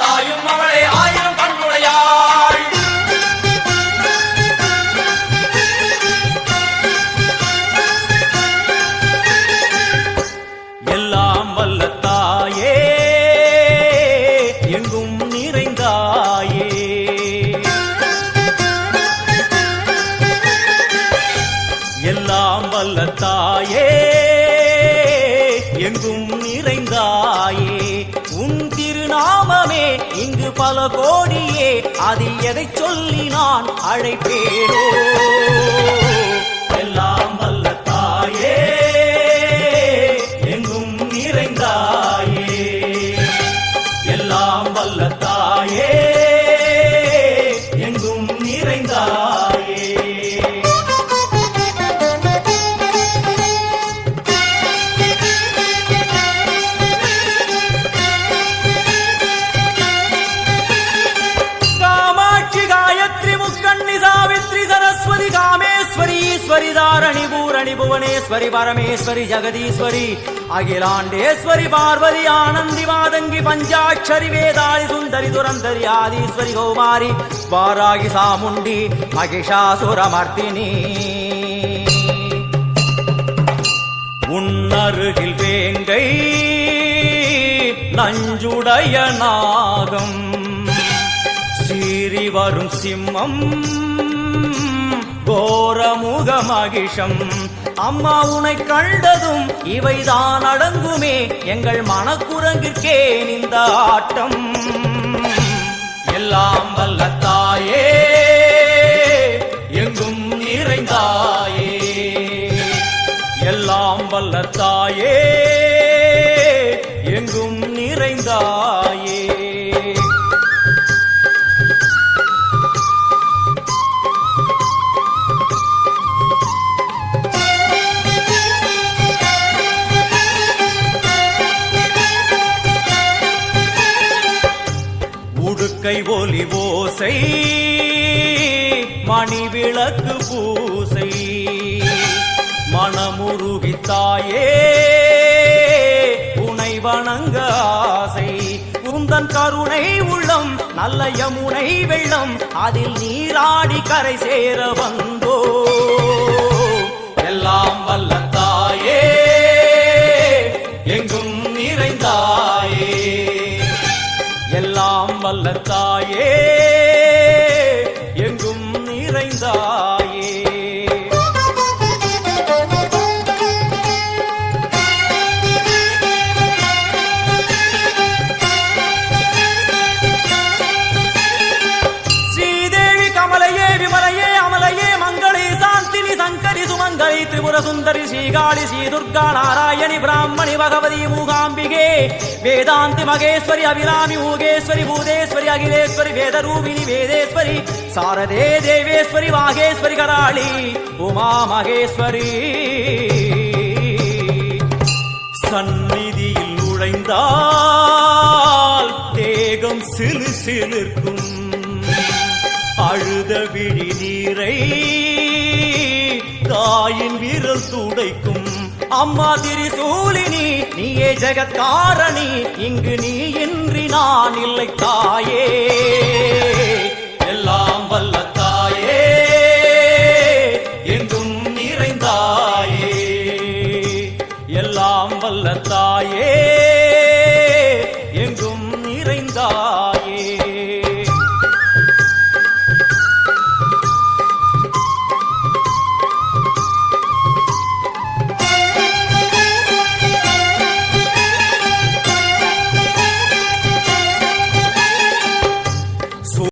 தாயும் அவளை ஆயிரம் கண்ணுடையாள். எல்லாம் வல்ல தாயே எங்கும் நிறைந்தாயே, எல்லாம் வல்ல தாயே எங்கும் நிறைந்தாயே. உன் திருநாமமே இங்கு பல கோடியே, அதில் எதை சொல்லி நான் அழைப்பேனோ. எல்லாம் வல்ல தாயே எங்கும் நிறைந்தாயே, எல்லாம் வல்ல தாயே எங்கும் நிறைந்தாயே. தாரணி பூரணி புவனேஸ்வரி பரமேஸ்வரி ஜெகதீஸ்வரி அகிலாண்டேஸ்வரி பார்வதி ஆனந்தி மாதங்கி பஞ்சாட்சரி வேதாளி சுந்தரி துரந்தரி ஆதீஸ்வரி கௌமாரி வாராகி சாமுண்டி மகிஷாசுரமர்த்தினி. உன்னருகில் வேங்கை நஞ்சுடைய நாகம், சீறி வரும் சிம்மம் கோரமுக மகிஷம். அம்மா உனை கண்டதும் இவைதான் அடங்குமே, எங்கள் மனக்குரங்கிற்கே இந்த ஆட்டம். எல்லாம் வல்ல தாயே எங்கும் நிறைந்தாயே, எல்லாம் வல்ல தாயே எங்கும் நிறைந்தாயே. கை ஒலி ஓசை மணி விளக்கு பூசை, மனமுருகித்தாயே உனை வணங்க ஆசை. உந்தன் கருணை உள்ளம் நல்ல யமுனை வெள்ளம், அதில் நீராடி கரை சேர வந்தோ. எல்லாம் வல்ல தாயே எங்கும் நிறைந்தாயே, எல்லாம் வல்ல தாயே எங்கும் நிறைந்தாயே. ஸ்ரீதேவி கமலையே விமலையே அமலையே மங்களே சாந்தினி சங்கரி சுமங்கலி திரிபுர சுந்தரி ஸ்ரீகாளி ஸ்ரீ துர்கா நாராயணி பிராமணி பகவதி மூகாம்பிகே வேதாந்தி மகேஸ்வரி அபிராமி மூகேஸ்வரி பூதேஸ்வரி அகிலேஸ்வரி வேதரூபிணி வேதேஸ்வரி சாரதே தேவேஸ்வரி வாகேஸ்வரி கராளி உமா மகேஸ்வரி. சந்நிதியில் நுழைந்தால் தேகம் சிலு சிலிர்க்கும், அழுத விழி நீரை தாயின் விரல் துடைக்கும். அம்மா திரிசூலினி நீயே ஜெகத்காரணி, இங்கு நீ இன்றி நான் இல்லை தாயே. எல்லாம் வல்ல தாயே எங்கும் நிறைந்தாயே, எல்லாம் வல்ல தாயே